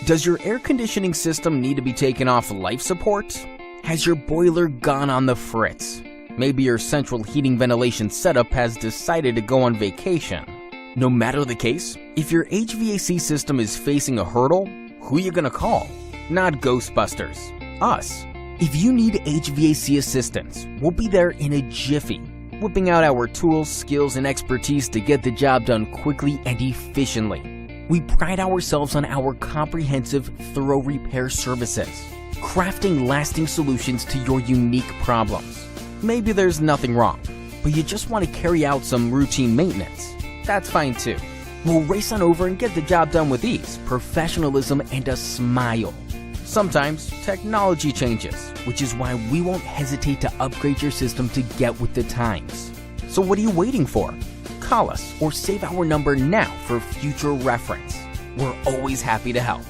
Does your air conditioning system need to be taken off life support? Has your boiler gone on the fritz? Maybe your central heating ventilation setup has decided to go on vacation. No matter the case, if your HVAC system is facing a hurdle, who you gonna call? Not Ghostbusters, us. If you need HVAC assistance, we'll be there in a jiffy, whipping out our tools, skills, and expertise to get the job done quickly and efficiently. We pride ourselves on our comprehensive, thorough repair services, crafting lasting solutions to your unique problems. Maybe there's nothing wrong, but you just want to carry out some routine maintenance. That's fine too. We'll race on over and get the job done with ease, professionalism, and a smile. Sometimes technology changes, which is why we won't hesitate to upgrade your system to get with the times. So what are you waiting for? Call us or save our number now for future reference. We're always happy to help.